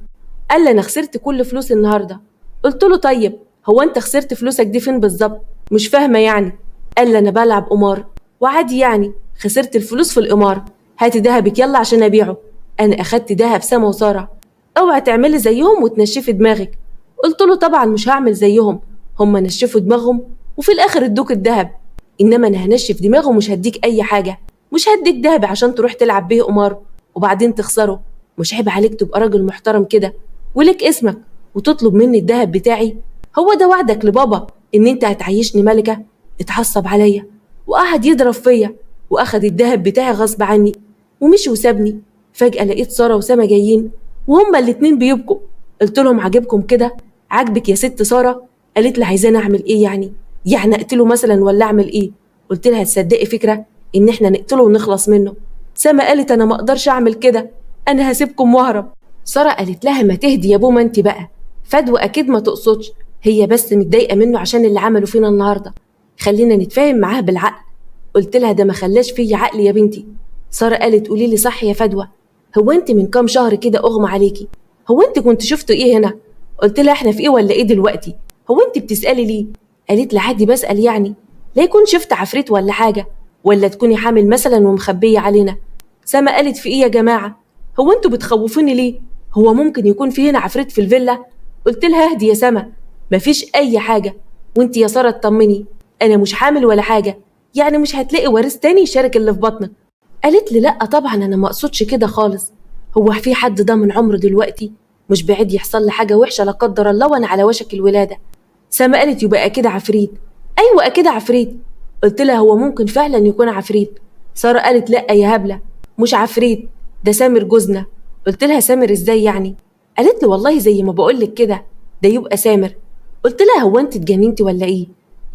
قال لي انا خسرت كل فلوس النهارده. قلت له طيب هو انت خسرت فلوسك دي فين بالظبط؟ مش فاهمه يعني. قال لي انا بلعب قمار وعادي يعني خسرت الفلوس في القمار، هاتي دهبك يلا عشان أبيعه. أنا أخدت دهب سما وسارة. اوعي تعملي زيهم وتنشفي دماغك. قلت له طبعا مش هعمل زيهم، هم نشفوا دماغهم وفي الآخر ادوك الدهب، إنما أنا هنشف دماغه ومش هديك أي حاجة. مش هديك دهب عشان تروح تلعب بيه قمار وبعدين تخسره. مش عيب عليك تبقى راجل محترم كده ولك اسمك وتطلب مني الدهب بتاعي؟ هو ده وعدك لبابا إن أنت هتعيشني ملكة؟ اتعصب عليا وقعد يضرب فيا وأخد الدهب بتاعي غصب عني ومشي وسابني. فجأة لقيت سارة وسما جايين وهما الاتنين بيبكوا. قلت لهم عاجبكم كده؟ عاجبك يا ست سارة؟ قالت لي عايزاني أعمل إيه يعني أقتله مثلا ولا أعمل إيه؟ قلت لها تصدقي فكرة إن إحنا نقتله ونخلص منه. سما قالت أنا ما أقدرش أعمل كده، أنا هسيبكم وأهرب. سارة قالت لها ما تهدي يا بوما أنت بقى، فدوى أكيد ما تقصدش، هي بس متضايقة منه عشان اللي عمله فينا النهاردة، خلينا نتفاهم معاها بالعقل. قلت لها ده ما خلاش فيا عقل يا بنتي. سارة قالت قولي لي صح يا فدوى، هو انت من كام شهر كده اغمى عليكي؟ هو انت كنت شفتوا ايه هنا؟ قلت لها احنا في ايه ولا ايه دلوقتي؟ هو انت بتسألي ليه؟ قالت لي عادي بسأل يعني، لا يكون شفت عفريت ولا حاجة، ولا تكوني حامل مثلا ومخبية علينا. سما قالت في ايه يا جماعة؟ هو انتوا بتخوفوني ليه؟ هو ممكن يكون في هنا عفريت في الفيلا؟ قلت لها اهدي يا سما، مفيش اي حاجة، وانت يا سارة اطمني، انا مش حامل ولا حاجة، يعني مش هتلاقي وارث تاني يشارك اللي في بطنك. قالت لي لا طبعا انا ما اقصدش كده خالص، هو في حد ده من عمره دلوقتي؟ مش بعيد يحصل لي حاجه وحشه لا قدر الله وانا على وشك الولاده. سما قالت يبقى اكيد عفريت. ايوه اكيد عفريت. قلت لها هو ممكن فعلا يكون عفريت. ساره قالت لا يا هبله، مش عفريت، ده سامر جوزنا. قلت لها سامر ازاي يعني؟ قالت لي والله زي ما بقول لك كده، ده يبقى سامر. قلت لها هو انت اتجننتي ولا ايه؟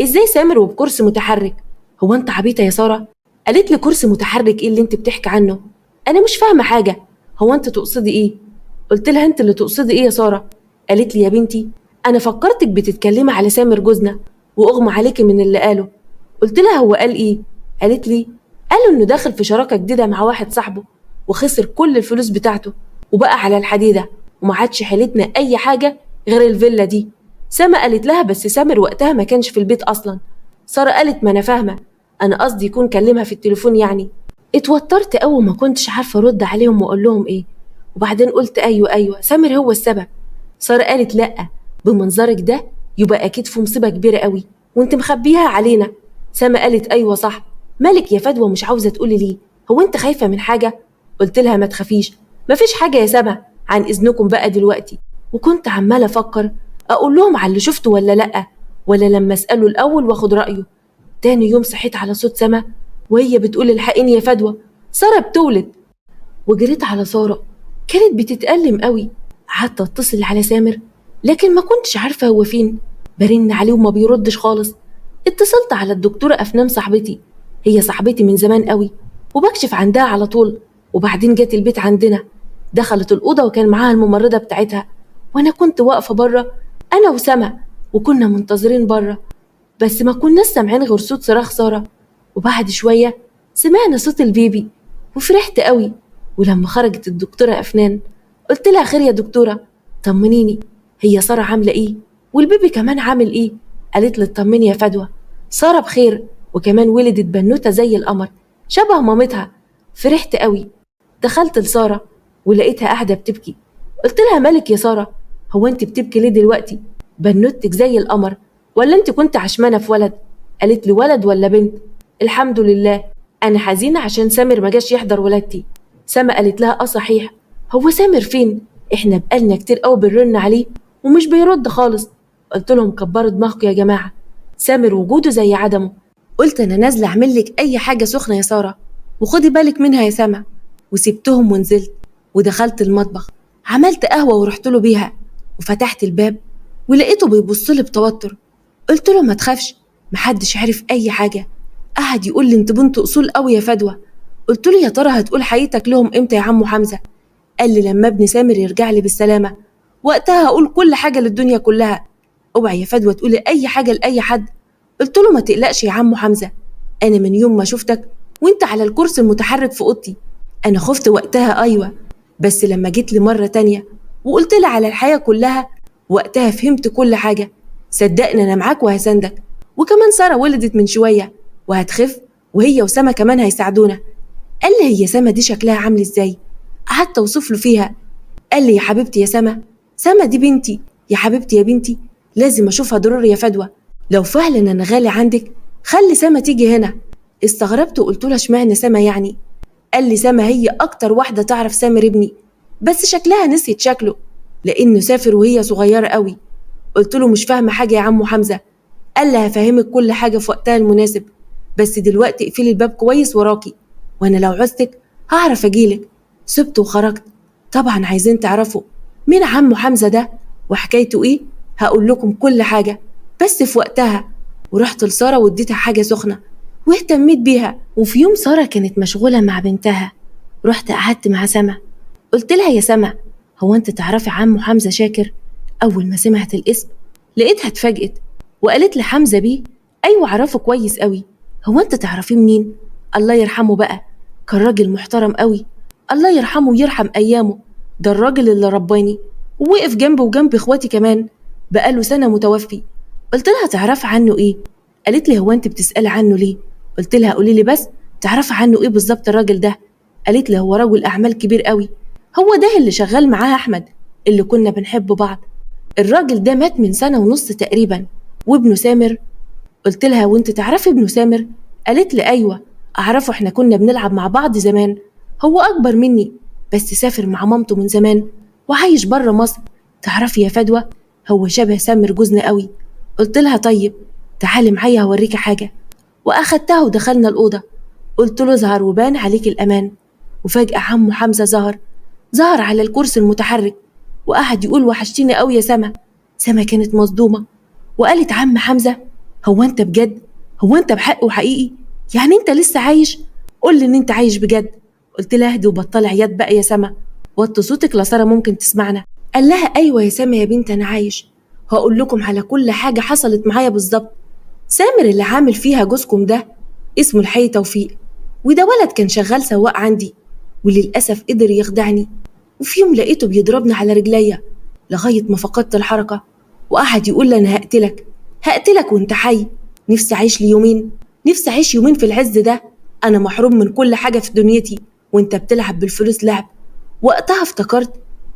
ازاي سامر وبكرسي متحرك؟ هو انت عبيطه يا ساره؟ قالت لي كرسي متحرك ايه اللي انت بتحكي عنه؟ انا مش فاهمه حاجه، هو انت تقصدي ايه؟ قلت لها انت اللي تقصدي ايه يا ساره؟ قالت لي يا بنتي انا فكرتك بتتكلمي على سامر جوزنا واغمى عليكي من اللي قاله. قلت لها هو قال ايه؟ قالت لي قالوا انه داخل في شراكه جديده مع واحد صاحبه وخسر كل الفلوس بتاعته وبقى على الحديده وما عادش حيلتنا اي حاجه غير الفيلا دي. سما قالت لها بس سامر وقتها ما كانش في البيت اصلا. ساره قالت ما انا فاهمه، انا قصدي يكون كلمها في التليفون يعني. اتوترت قوي ما كنتش عارفه ارد عليهم واقول لهم ايه، وبعدين قلت ايوه سامر هو السبب. ساره قالت لا، بمنظرك ده يبقى اكيد في مصيبه كبيره قوي وانت مخبيها علينا. سما قالت ايوه صح، مالك يا فدوى مش عاوزه تقولي ليه؟ هو انت خايفه من حاجه؟ قلت لها ما تخافيش، مفيش حاجه يا سما، عن اذنكم بقى دلوقتي. وكنت عماله افكر اقول لهم على اللي شفته ولا لا، ولا لما اساله الاول واخد رايه. تاني يوم صحيت على صوت سما وهي بتقول الحقيني يا فدوى، سارة بتولد. وجريت على سارة، كانت بتتألم قوي. قعدت اتصل على سامر لكن ما كنتش عارفة هو فين، برن عليه وما بيردش خالص. اتصلت على الدكتورة أفنان صاحبتي، هي صاحبتي من زمان قوي وبكشف عندها على طول. وبعدين جت البيت عندنا، دخلت الأوضة وكان معاها الممرضة بتاعتها، وأنا كنت واقفة بره أنا وسما وكنا منتظرين بره، بس ما كناش سامعين غير صوت صراخ سارة. وبعد شوية سمعنا صوت البيبي وفرحت قوي. ولما خرجت الدكتورة أفنان قلت لها خير يا دكتورة، طمنيني، هي سارة عاملة إيه؟ والبيبي كمان عامل إيه؟ قالت لي اطمني يا فدوى، سارة بخير وكمان ولدت بنوتة زي القمر شبه مامتها. فرحت قوي. دخلت لسارة ولقيتها قاعدة بتبكي. قلت لها مالك يا سارة، هو انت بتبكي ليه دلوقتي؟ بنوتك زي القمر، ولا انت كنت عشمانة في ولد؟ قالت لي ولد ولا بنت؟ الحمد لله، انا حزينة عشان سامر ما جاش يحضر ولادتي. سما قالت لها اه صحيح، هو سامر فين؟ احنا بقالنا كتير قوي بنرن عليه ومش بيرد خالص. قلت لهم كبروا دماغكم يا جماعة، سامر وجوده زي عدمه. قلت انا نازلة اعمل لك اي حاجة سخنة يا سارة وخدي بالك منها يا سما. وسبتهم ونزلت ودخلت المطبخ، عملت قهوة ورحت له بيها وفتحت الباب ولقيته بيبص لي بتوتر. قلت له ما تخافش، محدش عرف اي حاجة. قعد يقول لي انت بنت اصول قوي يا فدوى. قلت له يا ترى هتقول حقيقتك لهم امتى يا عمو حمزة؟ قال لي لما ابن سامر يرجع لي بالسلامة، وقتها هقول كل حاجة للدنيا كلها. اوعي يا فدوى تقولي اي حاجة لاي حد. قلت له ما تقلقش يا عمو حمزة، انا من يوم ما شفتك وانت على الكرسي المتحرك في اوضتي انا خفت وقتها ايوه، بس لما جيت لي مرة تانية وقلت لي على الحياة كلها وقتها فهمت كل حاجة. صدقني انا معاك وهساندك، وكمان سارة ولدت من شوية وهتخف وهي وسما كمان هيساعدونا. قال لي هي سما دي شكلها عامل ازاي؟ قعدت اوصف له فيها. قال لي يا حبيبتي يا سما، سما دي بنتي، يا حبيبتي يا بنتي، لازم اشوفها ضروري يا فدوى، لو فعلا انا غالي عندك خلي سما تيجي هنا. استغربت وقلت له اشمعنى سما يعني؟ قال لي سما هي اكتر واحده تعرف سامر ابني، بس شكلها نسيت شكله لانه سافر وهي صغيره قوي. قلت له مش فاهمه حاجه يا عمو حمزه. قال لي هفهمك كل حاجه في وقتها المناسب، بس دلوقتي اقفلي الباب كويس وراكي، وانا لو عوزتك هعرف اجيلك. سبت وخرجت. طبعا عايزين تعرفوا مين عمو حمزه ده وحكايته ايه، هقول لكم كل حاجه بس في وقتها. ورحت لساره واديتها حاجه سخنه واهتميت بيها. وفي يوم ساره كانت مشغوله مع بنتها، رحت قعدت مع سما. قلت لها يا سما، هو انت تعرفي عمو حمزه شاكر؟ اول ما سمعت الاسم لقيتها اتفاجئت وقالت لي حمزه بيه؟ ايوه اعرفه كويس قوي. هو انت تعرفيه منين؟ الله يرحمه بقى، كان راجل محترم قوي، الله يرحمه ويرحم ايامه، ده الراجل اللي رباني ووقف جنبي وجنب اخواتي كمان، بقاله سنه متوفي. قلت لها تعرف عنه ايه؟ قالت لي هو انت بتسالي عنه ليه؟ قلت لها قولي لي بس تعرف عنه ايه بالظبط الراجل ده؟ قالت لي هو رجل اعمال كبير قوي، هو ده اللي شغال معاه احمد اللي كنا بنحب بعض. الراجل ده مات من سنه ونص تقريبا، وابنه سامر. قلت لها وانت تعرفي ابنه سامر؟ قالت لي ايوه اعرفه، احنا كنا بنلعب مع بعض زمان، هو اكبر مني بس سافر مع مامته من زمان وعايش بره مصر. تعرفي يا فدوى هو شبه سامر جوزنا قوي. قلت لها طيب تعالي معايا هوريكي حاجه، واخدتها ودخلنا الاوضه. قلت له اظهر وبان عليك الامان. وفجاه عمو حمزه ظهر على الكرسي المتحرك وقعد يقول وحشتيني قوي يا سما. سما كانت مصدومه وقالت عم حمزه، هو انت بجد؟ هو انت بحق وحقيقي؟ يعني انت لسه عايش؟ قول لي ان انت عايش بجد. قلت لها اهدي وبطلي عياط بقى يا سما، وطي صوتك لساره ممكن تسمعنا. قال لها ايوه يا سما يا بنت انا عايش، هقول لكم على كل حاجه حصلت معايا بالظبط. سامر اللي عامل فيها جوزكم ده اسمه الحي توفيق، وده ولد كان شغال سواق عندي، وللاسف قدر يخدعني. وفي يوم لقيته بيضربني على رجليا لغايه ما فقدت الحركه، وقعد يقول لي انا هقتلك وانت حي. نفسي اعيش لي يومين، نفسي اعيش يومين في العز ده، انا محروم من كل حاجه في دنيتي وانت بتلعب بالفلوس لعب. وقتها افتكرت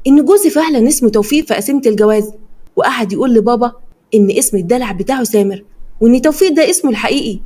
ان جوزي فعلا اسمه توفيق في قسيمه الجواز، وقعد يقول لبابا ان اسم الدلع بتاعه سامر وان توفيق ده اسمه الحقيقي.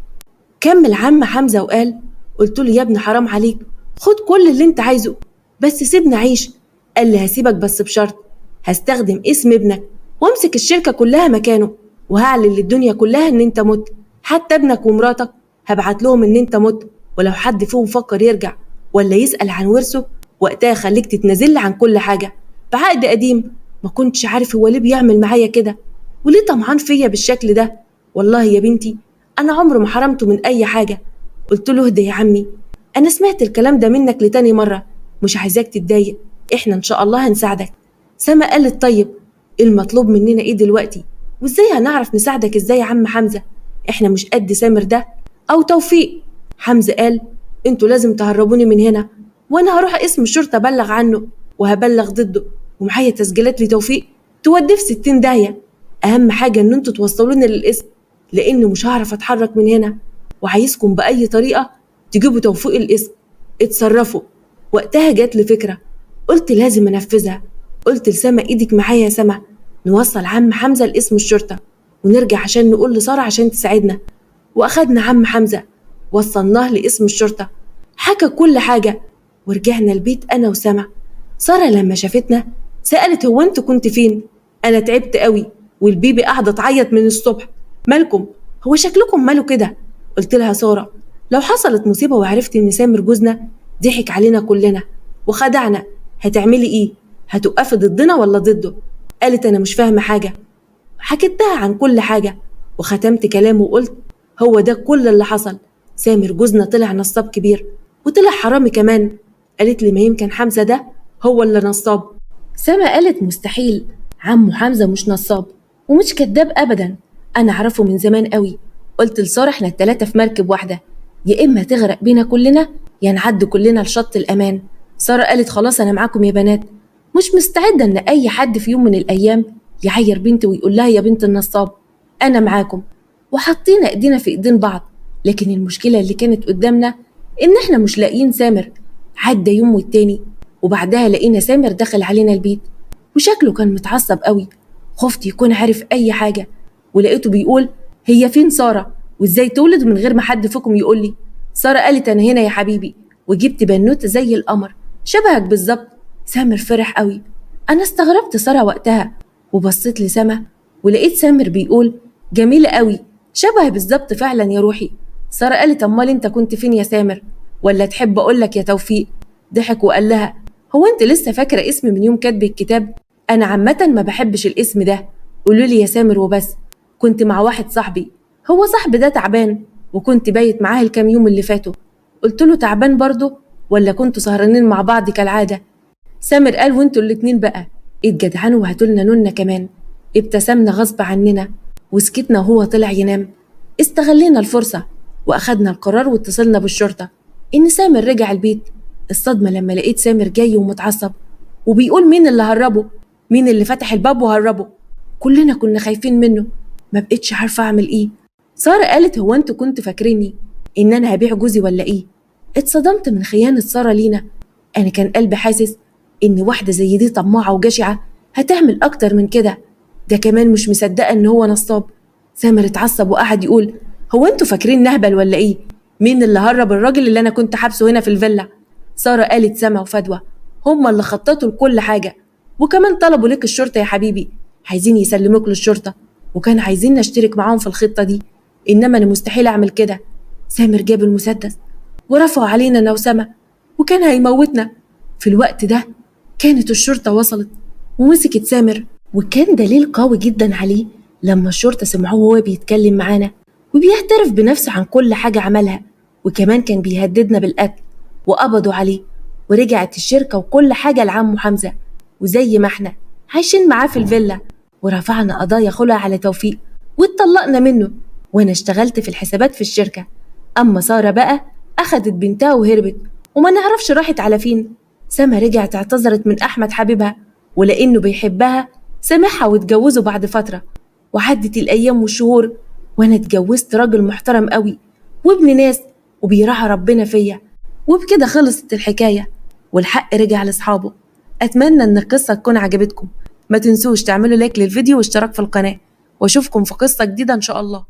كمل عم حمزه وقال، قلت له يا ابني حرام عليك، خد كل اللي انت عايزه بس سيبني اعيش. قال لي هسيبك بس بشرط، هستخدم اسم ابنك وامسك الشركه كلها مكانه، وهعلن للدنيا كلها ان انت مت، حتى ابنك ومراتك هبعت لهم ان انت مت، ولو حد فيهم فكر يرجع ولا يسأل عن ورثه وقتها خليك تتنازل عن كل حاجه بعقد قديم. ما كنتش عارف هو ليه بيعمل معايا كده وليه طمعان فيا بالشكل ده. والله يا بنتي انا عمري ما حرمته من اي حاجه. قلت له اهدى يا عمي، انا سمعت الكلام ده منك لتاني مره، مش عايزاك تتضايق، احنا ان شاء الله هنساعدك. سما قالت طيب المطلوب مننا ايه دلوقتي؟ وازاي هنعرف نساعدك ازاي يا عم حمزه؟ احنا مش قد سامر ده او توفيق. حمزه قال انتوا لازم تهربوني من هنا، وانا هروح اسم الشرطه ابلغ عنه وهبلغ ضده، ومعايا تسجيلات لتوفيق توديه في 60 داهيه. اهم حاجه ان انتوا توصلوني للاسم لانه مش هعرف اتحرك من هنا، وعايزكم باي طريقه تجيبوا توفيق الاسم. اتصرفوا. وقتها جات لي فكره قلت لازم انفذها. قلت لسما ايدك معايا يا سما، نوصل عم حمزه لاسم الشرطه ونرجع عشان نقول لساره عشان تساعدنا. واخدنا عم حمزه وصلناه لاسم الشرطه، حكى كل حاجه، ورجعنا البيت انا وسما. ساره لما شافتنا سالت هو انت كنت فين؟ انا تعبت قوي والبيبي قاعده تعيط من الصبح، مالكم؟ هو شكلكم ماله كده؟ قلت لها ساره لو حصلت مصيبه وعرفت ان سامر جوزنا ضحك علينا كلنا وخدعنا هتعملي ايه؟ هتوقفي ضدنا ولا ضده؟ قالت انا مش فاهمه حاجه. حكيتها عن كل حاجه وختمت كلامه وقلت هو ده كل اللي حصل، سامر جوزنا طلع نصاب كبير وطلع حرامي كمان. قالت لي ما يمكن حمزه ده هو اللي نصاب. سما قالت مستحيل، عمو حمزه مش نصاب ومش كذاب ابدا، انا اعرفه من زمان قوي. قلت لساره احنا التلاته في مركب واحده، يا اما تغرق بينا كلنا يا نعدي كلنا لشط الامان. ساره قالت خلاص انا معاكم يا بنات، مش مستعده ان اي حد في يوم من الايام يعير بنتي ويقول لها يا بنت النصاب، انا معاكم. وحطينا ايدينا في ايدين بعض لكن المشكلة اللي كانت قدامنا إن إحنا مش لاقيين سامر. عدى يوم والتاني وبعدها لقينا سامر دخل علينا البيت وشكله كان متعصب قوي. خفت يكون عارف أي حاجة ولقيته بيقول هي فين سارة وإزاي تولد من غير ما حد فيكم يقول لي؟ سارة قالت أنا هنا يا حبيبي وجبت بنوتة زي القمر شبهك بالظبط. سامر فرح قوي. أنا استغربت سارة وقتها وبصيت لسما ولقيت سامر بيقول جميلة قوي شبهي بالظبط فعلا يا روحي. سارة قالت أمال أنت كنت فين يا سامر ولا تحب أقولك يا توفيق؟ ضحك وقال لها هو أنت لسه فاكرة اسمي من يوم كاتب الكتاب؟ أنا عامة ما بحبش الاسم ده، قولوا لي يا سامر وبس. كنت مع واحد صاحبي، هو صاحبي ده تعبان وكنت بايت معاه الكام يوم اللي فاتوا. قلت له تعبان برضه ولا كنتوا سهرانين مع بعض كالعادة؟ سامر قال وانتوا الاتنين بقى اتجدعنوا وهاتولنا نونة كمان. ابتسمنا غصب عننا وسكتنا وهو طلع ينام. استغلينا الفرصة وأخدنا القرار واتصلنا بالشرطة إن سامر رجع البيت. الصدمة لما لقيت سامر جاي ومتعصب وبيقول مين اللي هربه، مين اللي فتح الباب وهربه. كلنا كنا خايفين منه، ما بقتش عارفة أعمل إيه. سارة قالت هو أنتوا كنتوا فاكريني إن أنا هبيع جوزي ولا إيه؟ اتصدمت من خيانة سارة لينا. أنا كان قلبي حاسس إن واحدة زي دي طماعة وجشعة هتعمل أكتر من كده. ده كمان مش مصدقة إن هو نصاب. سامر اتعصب وقعد يقول هو أنتوا فاكرين نهبل ولا إيه؟ مين اللي هرب الراجل اللي أنا كنت حابسه هنا في الفيلا؟ سارة قالت سما وفدوى هما اللي خططوا لكل حاجة وكمان طلبوا لك الشرطة يا حبيبي، عايزين يسلموك للشرطة وكان عايزين نشترك معاهم في الخطة دي، إنما أنا مستحيل أعمل كده. سامر جاب المسدس ورفعوا علينا أنا وسما وكان هيموتنا. في الوقت ده كانت الشرطة وصلت ومسكت سامر، وكان دليل قوي جدا عليه لما الشرطة سمعوه وهو بيتكلم معانا وبيعترف بنفسه عن كل حاجة عملها، وكمان كان بيهددنا بالقتل. وقبضوا عليه ورجعت الشركة وكل حاجة لعمه حمزة، وزي ما احنا عايشين معاه في الفيلا. ورفعنا قضايا خلع على توفيق واتطلقنا منه، وانا اشتغلت في الحسابات في الشركة. اما سارة بقى اخدت بنتها وهربت وما نعرفش راحت على فين. سما رجعت اعتذرت من احمد حبيبها ولانه بيحبها سامحها واتجوزوا بعد فترة. وعدت الايام والشهور وانا اتجوزت راجل محترم قوي وابن ناس وبيراعي ربنا فيا. وبكده خلصت الحكاية والحق رجع لاصحابه. اتمنى ان القصة تكون عجبتكم. ما تنسوش تعملوا لايك للفيديو واشتراك في القناة، واشوفكم في قصة جديدة ان شاء الله.